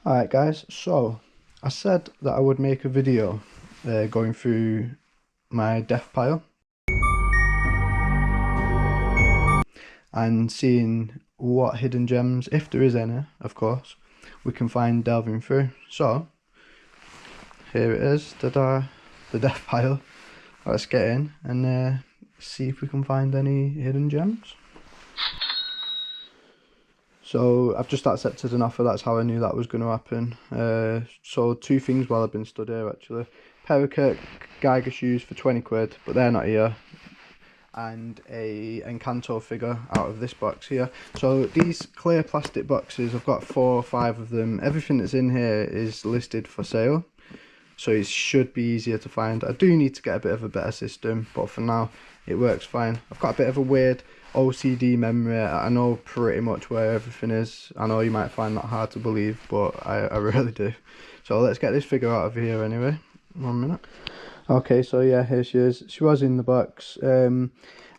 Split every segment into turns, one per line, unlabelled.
Alright guys, so I said that I would make a video going through my death pile and seeing what hidden gems, if there is any of course, we can find delving through. So here it is, the death pile. Let's get in and see if we can find any hidden gems. So I've just accepted an offer, that's how I knew that was going to happen. So two things while I've been stood here actually. Pair of Geiger shoes for 20 quid, but they're not here. And a Encanto figure out of this box here. So these clear plastic boxes, I've got 4 or 5 of them. Everything that's in here is listed for sale, so it should be easier to find. I do need to get a bit of a better system, but for now it works fine. I've got a bit of a weird OCD memory. I know pretty much where everything is. I know you might find that hard to believe, but I really do. So let's get this figure out of here anyway. 1 minute. Okay, so yeah, here she is. She was in the box. I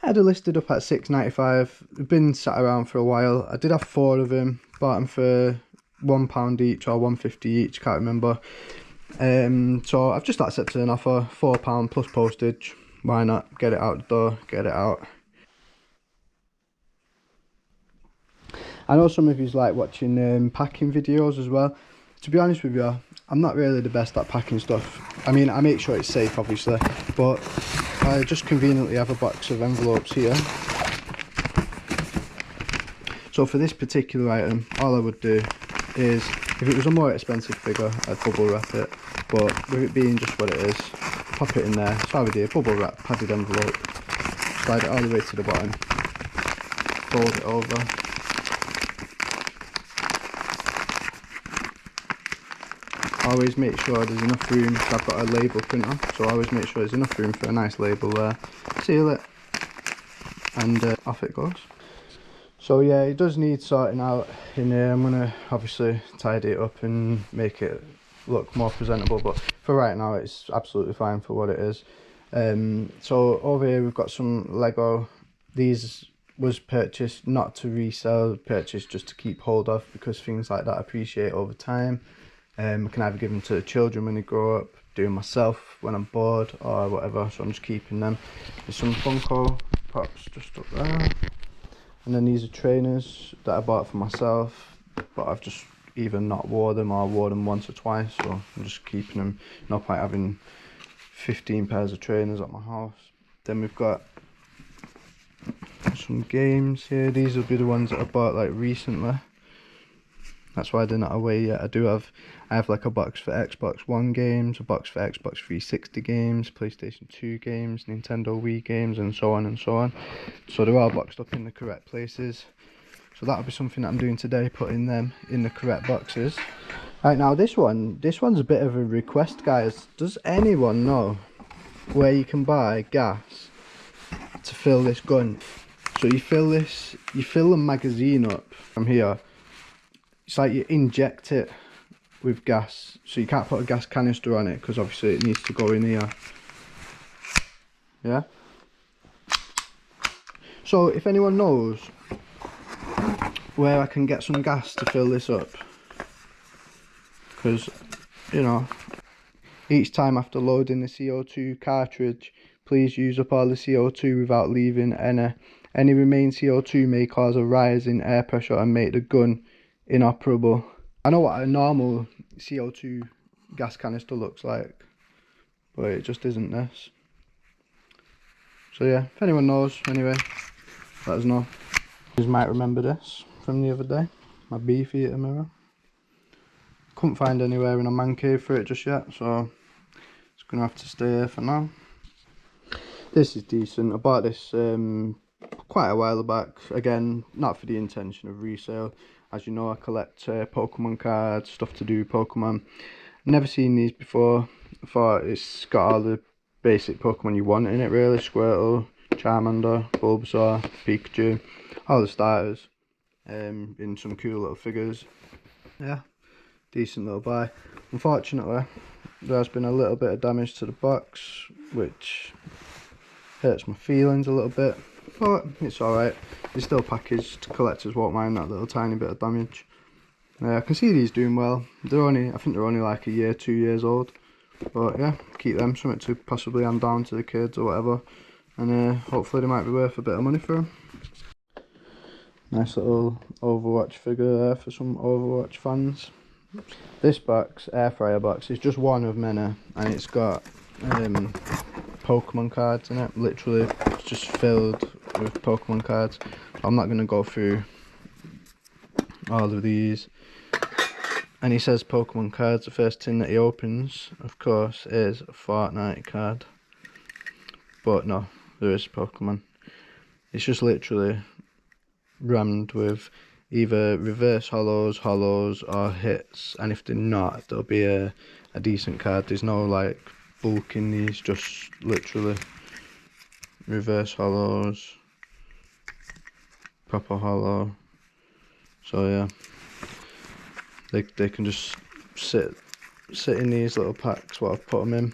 had her listed up at £6.95. They've been sat around for a while. I did have 4 of them. Bought them for £1 each or £1.50 each, can't remember. So I've just accepted an offer, £4 plus postage. Why not? Get it out the door, get it out. I know some of you like watching packing videos as well. To be honest with you, I'm not really the best at packing stuff. I mean, I make sure it's safe obviously, but I just conveniently have a box of envelopes here. So for this particular item, all I would do is, if it was a more expensive figure, I'd bubble wrap it, but with it being just what it is, pop it in there. So I would do a bubble wrap padded envelope, slide it all the way to the bottom, fold it over. Always make sure there's enough room, because I've got a label printer, so always make sure there's enough room for a nice label there. Seal it, and off it goes. So yeah, it does need sorting out in here. I'm going to obviously tidy it up and make it look more presentable, but for right now it's absolutely fine for what it is. So over here we've got some Lego. These was purchased not to resell, purchased just to keep hold of, because things like that appreciate over time. I can either give them to the children when they grow up, do them myself when I'm bored or whatever, so I'm just keeping them. There's some Funko Pops just up there, and then these are trainers that I bought for myself, but I've just either not wore them or wore them once or twice, so I'm just keeping them. No point having 15 pairs of trainers at my house. Then we've got some games here. These will be the ones that I bought like recently. That's why they're not away yet. I have like a box for Xbox One games, a box for Xbox 360 games, PlayStation 2 games, Nintendo Wii games, and so on and so on. So they're all boxed up in the correct places. So that'll be something that I'm doing today, putting them in the correct boxes. Right, now this one's a bit of a request, guys. Does anyone know where you can buy gas to fill this gun? So you fill the magazine up from here. It's like you inject it with gas, so you can't put a gas canister on it because obviously it needs to go in here. Yeah, so if anyone knows where I can get some gas to fill this up, because you know, each time after loading the CO2 cartridge, please use up all the CO2 without leaving any. Any remaining CO2 may cause a rise in air pressure and make the gun inoperable. I know what a normal CO2 gas canister looks like, but it just isn't this. So yeah, if anyone knows, anyway, let us know. You might remember this from the other day, my Beefeater mirror. Couldn't find anywhere in a man cave for it just yet, so it's gonna have to stay here for now. This is decent. I bought this quite a while back, again not for the intention of resale. As you know, I collect Pokemon cards, stuff to do with Pokemon. Never seen these before. I thought it's got all the basic Pokemon you want in it really. Squirtle, Charmander, Bulbasaur, Pikachu, all the starters, in some cool little figures. Yeah, decent little buy. Unfortunately, there's been a little bit of damage to the box, which hurts my feelings a little bit. But it's alright, it's still packaged. Collectors won't mind that little tiny bit of damage. I can see these doing well. I think they're only like a year, 2 years old. But yeah, keep them, something to possibly hand down to the kids or whatever. And hopefully they might be worth a bit of money for them. Nice little Overwatch figure there for some Overwatch fans. This box, air fryer box, is just one of many, and it's got Pokemon cards in it. Literally, it's just filled with Pokemon cards. I'm not going to go through all of these. And he says Pokemon cards. The first tin that he opens, of course, is a Fortnite card. But no, there is Pokemon. It's just literally rammed with either reverse hollows or hits, and if they're not, there'll be a decent card. There's no like bulk in these, just literally reverse hollows, proper hollow. So yeah, they can just sit in these little packs what I've put them in,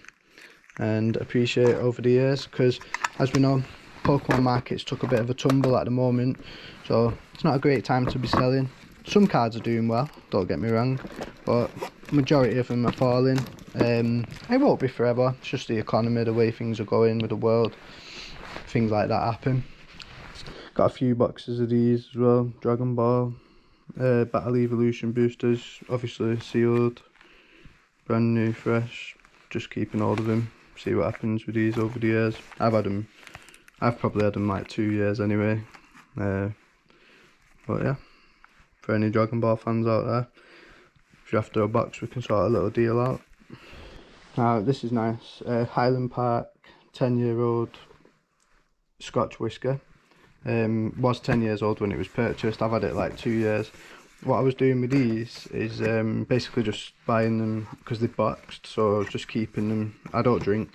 and appreciate over the years, because as we know, Pokemon markets took a bit of a tumble at the moment, so it's not a great time to be selling. Some cards are doing well, don't get me wrong, but majority of them are falling. It won't be forever, it's just the economy, the way things are going with the world, things like that happen. Got a few boxes of these as well. Dragon Ball, Battle Evolution boosters, obviously sealed, brand new, fresh, just keeping hold of them, see what happens with these over the years. I've probably had them like 2 years anyway, but yeah, for any Dragon Ball fans out there, if you're after a box, we can sort a little deal out. Now this is nice, Highland Park 10-year-old Scotch whisker. Was 10 years old when it was purchased. I've had it like 2 years. What I was doing with these is basically just buying them because they're boxed, so I was just keeping them. I don't drink,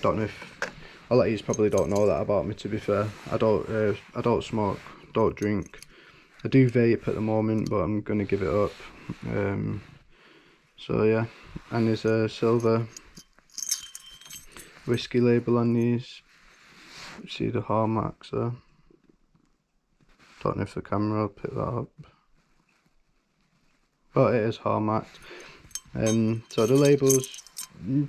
don't know if a lot of you probably don't know that about me, to be fair. I don't smoke, don't drink. I do vape at the moment, but I'm going to give it up. So yeah, and there's a silver whiskey label on these. See the hallmarks there. Don't know if the camera will pick that up, but it is hallmarked. So the labels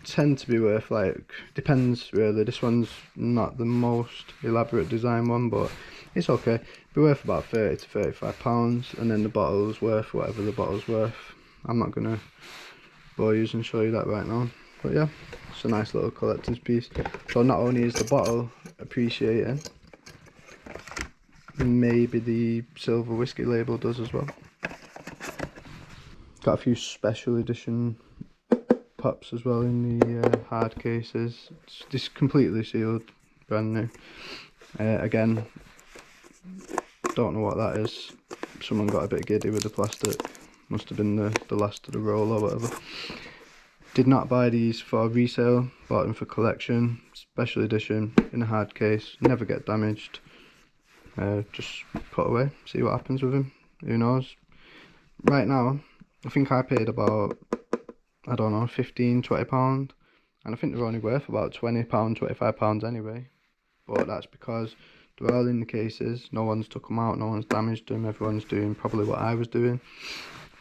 tend to be worth, like, depends really. This one's not the most elaborate design one, but it's okay. Be worth about 30 to 35 pounds, and then the bottle's worth whatever the bottle's worth. I'm not gonna bore you and show you that right now, but yeah, it's a nice little collector's piece. So not only is the bottle appreciating, maybe the silver whiskey label does as well. Got a few special edition pops as well in the hard cases. It's just completely sealed, brand new. Again, don't know what that is. Someone got a bit giddy with the plastic. Must have been the last of the roll or whatever. Did not buy these for resale, bought them for collection. Special edition in a hard case, never get damaged. Just put away, see what happens with them, who knows. Right now, I think I paid about, I don't know, 15-20 pound, and I think they're only worth about 20 pound, 25 pounds anyway. But that's because they're all in the cases, no one's took them out, no one's damaged them, everyone's doing probably what I was doing.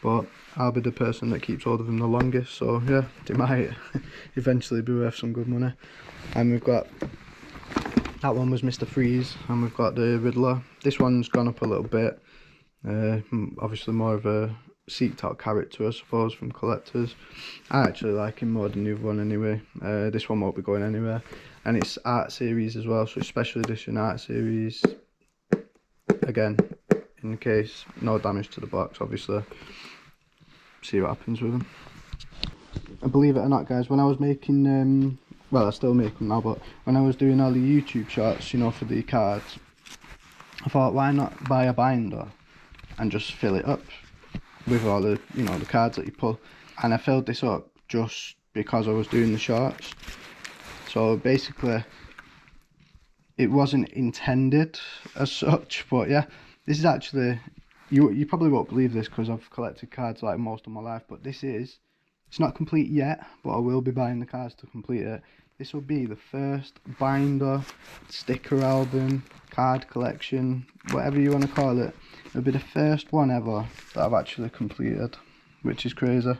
But I'll be the person that keeps hold of them the longest, so yeah, they might eventually be worth some good money. And we've got, that one was Mr. Freeze, and we've got the Riddler. This one's gone up a little bit, obviously more of a seeked out character, I suppose, from collectors. I actually like him more than the other one anyway. This one won't be going anywhere, and it's art series as well, so it's special edition art series. Again, in the case, no damage to the box, obviously. See what happens with them. And believe it or not, guys, when I was making well, I still make them now, but when I was doing all the YouTube shots, you know, for the cards, I thought, why not buy a binder and just fill it up with all the, you know, the cards that you pull. And I filled this up just because I was doing the shorts. So basically, it wasn't intended as such, but yeah, this is actually, you probably won't believe this because I've collected cards like most of my life, but this is, it's not complete yet, but I will be buying the cards to complete it. This will be the first binder, sticker album, card collection, whatever you want to call it, It'll be the first one ever that I've actually completed, which is crazy.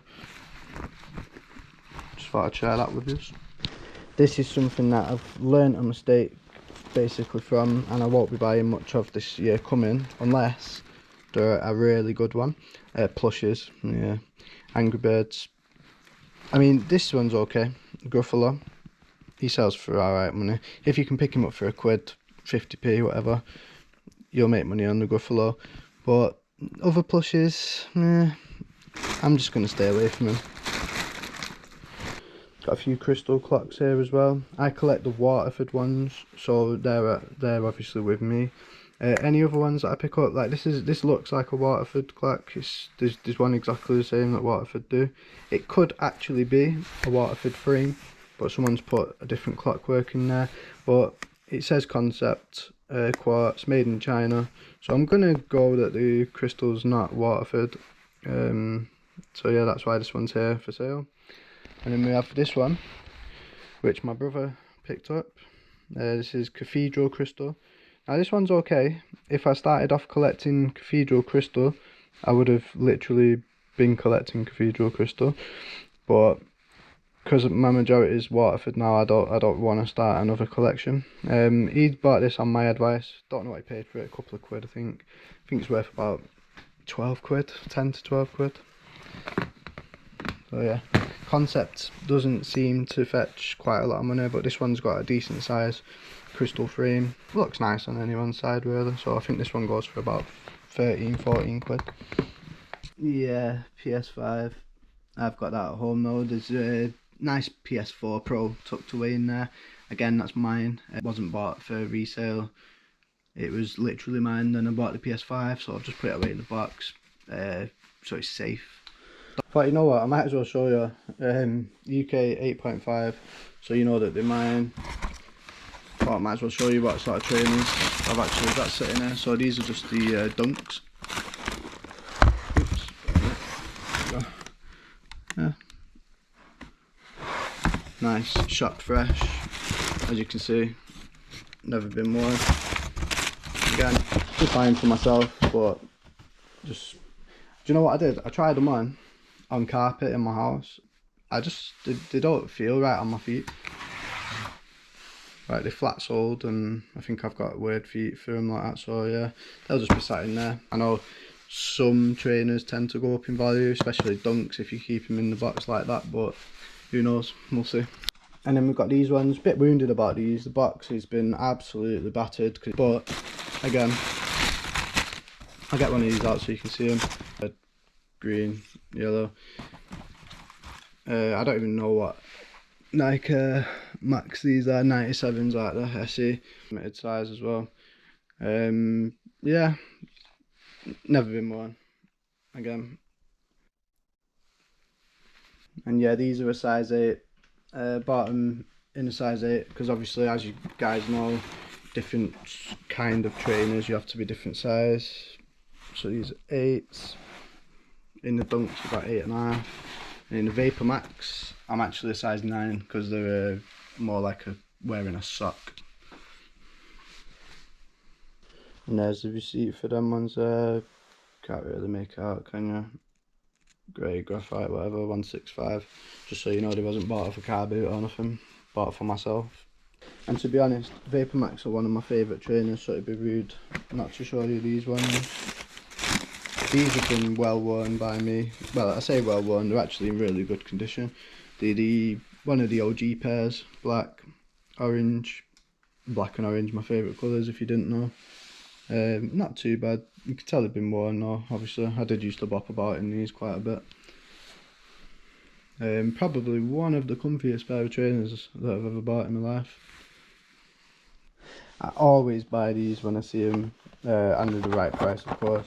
Just thought I'd share that with you. This is something that I've learnt a mistake basically from, and I won't be buying much of this year coming unless they're a really good one. Plushes, yeah, Angry Birds. I mean, this one's okay. Gruffalo, he sells for alright money. If you can pick him up for £1, 50p, whatever, you'll make money on the Gruffalo. But other plushes, I'm just going to stay away from him. Got a few crystal clocks here as well. I collect the Waterford ones, so they're obviously with me. Any other ones that I pick up, like this looks like a Waterford clock. There's one exactly the same that Waterford do. It could actually be a Waterford frame, but someone's put a different clockwork in there. But it says concept, quartz, made in China. So I'm gonna go that the crystal's not Waterford. So yeah, that's why this one's here for sale. And then we have this one, which my brother picked up. This is Cathedral Crystal. Now this one's okay. If I started off collecting Cathedral Crystal, I would have literally been collecting Cathedral Crystal. But because my majority is Waterford now, I don't want to start another collection. He bought this on my advice. Don't know what he paid for it, a couple of quid I think. I think it's worth about 12 quid, 10 to 12 quid. So yeah, concept doesn't seem to fetch quite a lot of money, but this one's got a decent size crystal frame. Looks nice on anyone's side really, so I think this one goes for about 13, 14 quid. Yeah, PS5. I've got that at home though. There's a nice PS4 Pro tucked away in there. Again, that's mine. It wasn't bought for resale. It was literally mine. Then I bought the PS5, so I've just put it away in the box, so it's safe. But you know what, I might as well show you. UK 8.5, so you know that they're mine. But I might as well show you what sort of trainers I've actually got sitting there. So these are just the dunks. Oops. Yeah. Nice, shot fresh, as you can see. Never been worn. Again, just buying for myself, but just, do you know what I did? I tried them on carpet in my house. They don't feel right on my feet. Right, they're flat soled, and I think I've got weird feet for them like that, so yeah, they'll just be sat in there. I know some trainers tend to go up in value, especially dunks if you keep them in the box like that, but who knows, we'll see. And then we've got these ones, a bit wounded about these. The box has been absolutely battered, but again, I'll get one of these out so you can see them. Red, green, yellow. I don't even know what Nike Max these are, 97s like the SE, limited size as well. Yeah, never been worn again. And yeah, these are a size 8. Bought them in a size 8 because obviously, as you guys know, different kind of trainers, you have to be different size. So these are 8s. In the dunks about 8.5. And in the Vapor Max, I'm actually a size 9 because they're more like wearing a sock. And there's the receipt for them ones there. Can't really make it out, can you? Grey graphite, whatever, 165. Just so you know, they wasn't bought off a car boot or nothing. Bought for myself. And to be honest, Vapor Max are one of my favourite trainers, so it'd be rude not to show you these ones. These have been well worn by me. Well, I say well worn, they're actually in really good condition. They're one of the OG pairs, black, orange, black and orange, my favourite colours if you didn't know. Not too bad. You can tell they've been worn though, obviously. I did used to bop about in these quite a bit. Probably one of the comfiest pair of trainers that I've ever bought in my life. I always buy these when I see them, under the right price of course.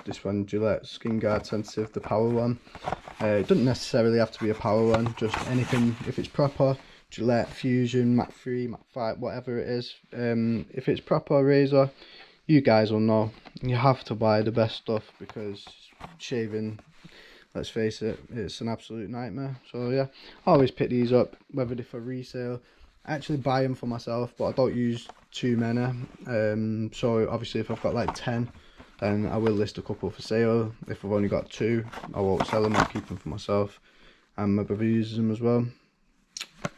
This one, Gillette Skin Guard Sensitive, the power one. It doesn't necessarily have to be a power one, just anything, if it's proper, Gillette, Fusion, Mach 3, Mach 5, whatever it is. If it's proper razor, you guys will know. You have to buy the best stuff because shaving, let's face it, it's an absolute nightmare. So yeah, I always pick these up, whether they're for resale. I actually buy them for myself, but I don't use too many. So obviously if I've got like 10, then I will list a couple for sale. If I've only got 2, I won't sell them, I'll keep them for myself, and my brother uses them as well.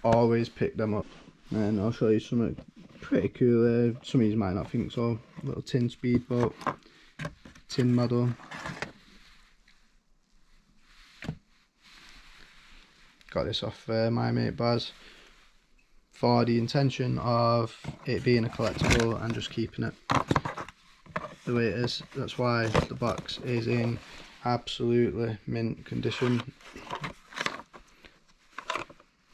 Always pick them up. And I'll show you something pretty cool there. Some of you might not think so. Little tin speedboat, tin model. Got this off my mate Baz, for the intention of it being a collectible and just keeping it the way it is. That's why the box is in absolutely mint condition.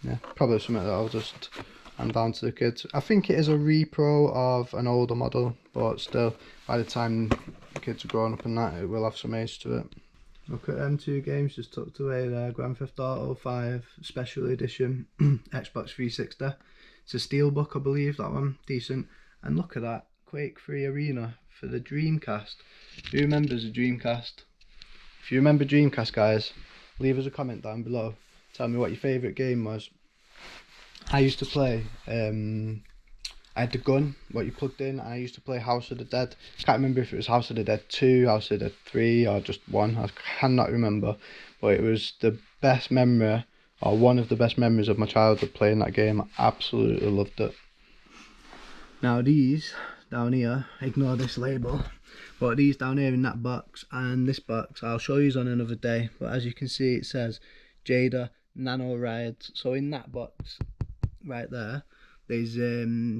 Yeah, probably something that I'll just hand down to the kids. I think it is a repro of an older model, but still, by the time the kids are grown up and that, it will have some age to it. Look at them 2 games just tucked away there. Grand Theft Auto 5 Special Edition, Xbox 360. It's a steelbook, I believe, that one. Decent. And look at that, Quake 3 Arena for the Dreamcast. Who remembers the Dreamcast? If you remember Dreamcast, guys, leave us a comment down below. Tell me what your favourite game was. I used to play, I had the gun, what you plugged in, and I used to play House of the Dead. Can't remember if it was House of the Dead 2, House of the Dead 3, or just 1. I cannot remember. But it was the best memory, or one of the best memories of my childhood playing that game. I absolutely loved it. Now these down here, ignore this label, but these down here in that box and this box, I'll show you on another day. But as you can see, it says Jada Nano Rides. So in that box right there, there's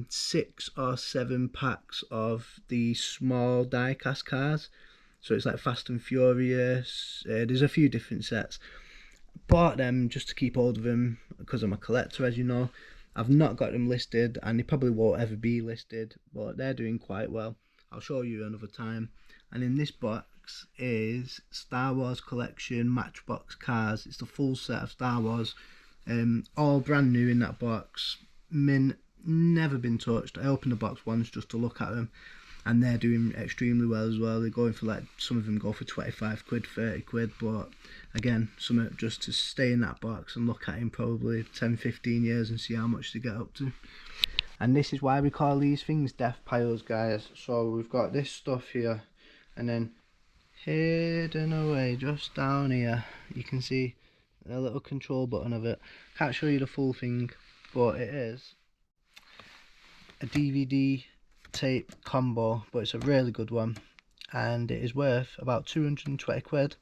6 or 7 packs of the small die-cast cars. So it's like Fast and Furious. There's a few different sets. Bought them just to keep hold of them because I'm a collector, as you know. I've not got them listed, and they probably won't ever be listed, but they're doing quite well. I'll show you another time. And in this box is Star Wars Collection Matchbox cars. It's the full set of Star Wars, all brand new in that box. Mint, never been touched. I opened the box once just to look at them, and they're doing extremely well as well. They're going for, like, some of them go for 25 quid, 30 quid, but again, something just to stay in that box and look at in probably 10-15 years and see how much they get up to. And this is why we call these things death piles, guys. So we've got this stuff here, and then hidden away just down here you can see a little control button of it. Can't show you the full thing, but it is a DVD tape combo, but it's a really good one, and it is worth about 220 quid.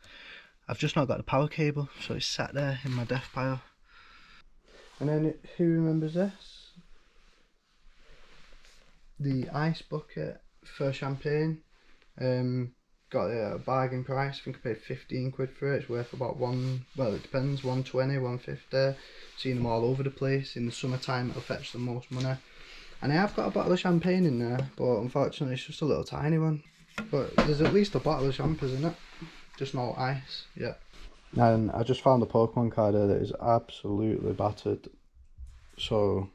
I've just not got the power cable, so it's sat there in my death pile. And then who remembers this? The ice bucket for champagne. Got it at a bargain price. I think I paid 15 quid for it. It's worth about well, it depends, 120, 150. Seen them all over the place. In the summertime it'll fetch the most money. And I have got a bottle of champagne in there, but unfortunately it's just a little tiny one. But there's at least a bottle of champagne in it. Just no ice, yeah. And I just found a Pokemon card here that is absolutely battered. So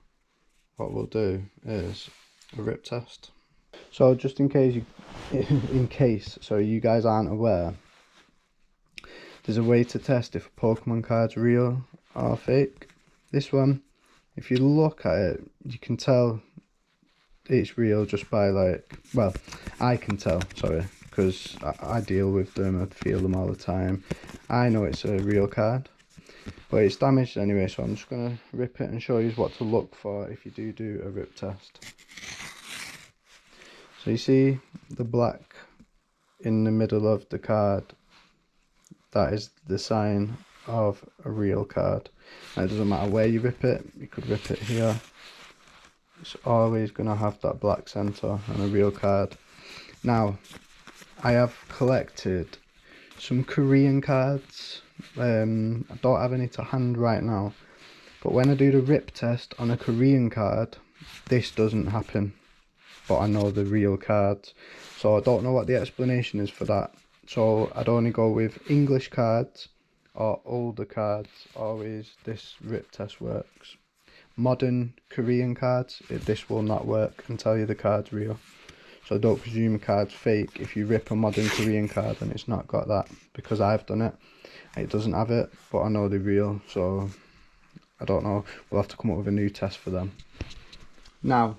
what we'll do is a rip test. So just in case you guys aren't aware, there's a way to test if a Pokemon card's real or fake. This one, if you look at it, you can tell it's real just by, like, well, I can tell, sorry, because I deal with them, I feel them all the time. I know it's a real card, but it's damaged anyway, so I'm just going to rip it and show you what to look for if you do a rip test. So you see the black in the middle of the card, that is the sign of a real card. And it doesn't matter where you rip it, you could rip it here. It's always going to have that black centre on a real card. Now, I have collected some Korean cards. I don't have any to hand right now, but when I do the rip test on a Korean card, this doesn't happen. But I know the real cards, so I don't know what the explanation is for that. So I'd only go with English cards or older cards. Always this rip test works. Modern Korean cards, this will not work and tell you the card's real. So don't presume a card's fake if you rip a modern Korean card and it's not got that, because I've done it. It doesn't have it, but I know they're real, so I don't know. We'll have to come up with a new test for them. Now,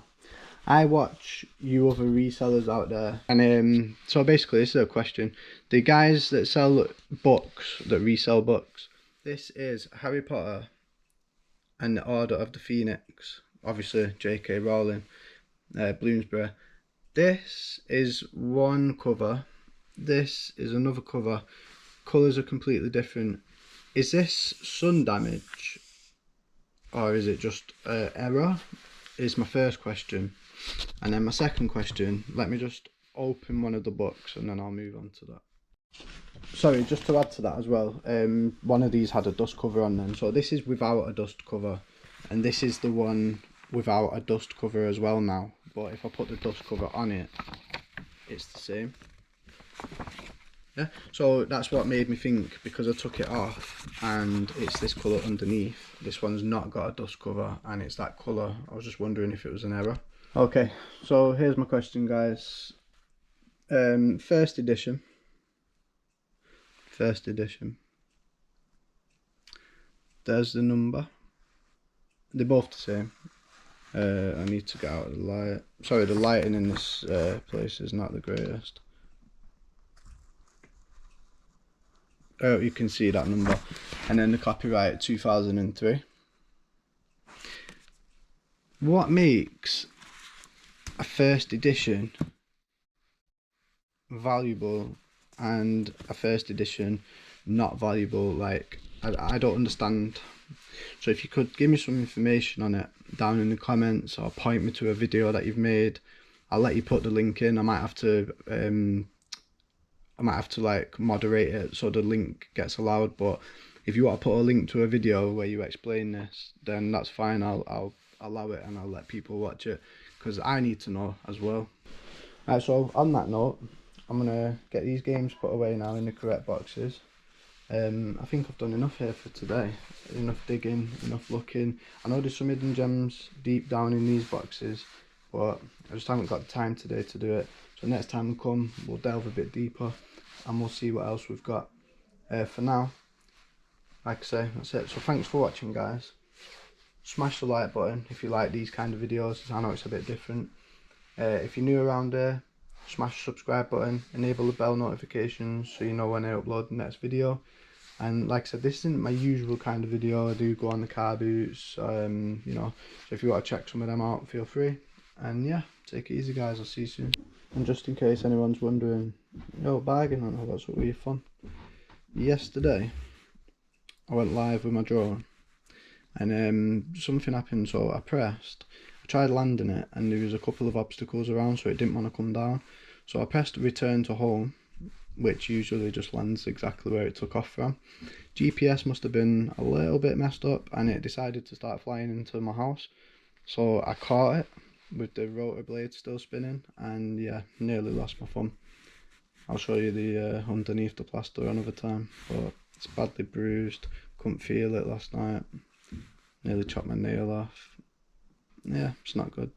I watch you other resellers out there, and so basically this is a question. The guys that sell books, that resell books, this is Harry Potter and the Order of the Phoenix, obviously J.K. Rowling, Bloomsbury. This is one cover, this is another cover, colours are completely different. Is this sun damage or is it just error, is my first question. And then my second question, let me just open one of the books and then I'll move on to that. Sorry, just to add to that as well, one of these had a dust cover on them, so this is without a dust cover, and this is the one without a dust cover as well now, but if I put the dust cover on it, it's the same. Yeah, so that's what made me think, because I took it off and it's this colour underneath, this one's not got a dust cover and it's that colour. I was just wondering if it was an error. Okay, so here's my question, guys. First edition. There's the number. They're both the same. I need to get out of the light. Sorry, the lighting in this place is not the greatest. Oh, you can see that number. And then the copyright 2003. What makes a first edition valuable and a first edition not valuable? Like, I don't understand. So if you could give me some information on it down in the comments, or point me to a video that you've made, I'll let you put the link in. I might have to like moderate it so the link gets allowed, but if you want to put a link to a video where you explain this, then that's fine. I'll allow it and I'll let people watch it, because I need to know as well. Right, so on that note, I'm gonna get these games put away now in the correct boxes. I think I've done enough here for today. Enough digging, enough looking. I know there's some hidden gems deep down in these boxes, but I just haven't got the time today to do it. So next time we come, we'll delve a bit deeper and we'll see what else we've got. For now, like I say, that's it. So thanks for watching, guys. Smash the like button if you like these kind of videos. I know it's a bit different. If you're new around here, smash the subscribe button, enable the bell notifications so you know when I upload the next video. And like I said, this isn't my usual kind of video. I do go on the car boots, you know, so if you want to check some of them out, feel free. And yeah, take it easy, guys. I'll see you soon. And just in case anyone's wondering, yo, bargain hunter, what's up with your fun? Yesterday I went live with my drone and something happened, so I tried landing it and there was a couple of obstacles around, so it didn't want to come down. So I pressed return to home, which usually just lands exactly where it took off from. GPS must have been a little bit messed up and it decided to start flying into my house. So I caught it with the rotor blade still spinning, and yeah, nearly lost my thumb. I'll show you the underneath the plaster another time, but it's badly bruised. Couldn't feel it last night. Nearly chopped my nail off. Yeah, it's not good.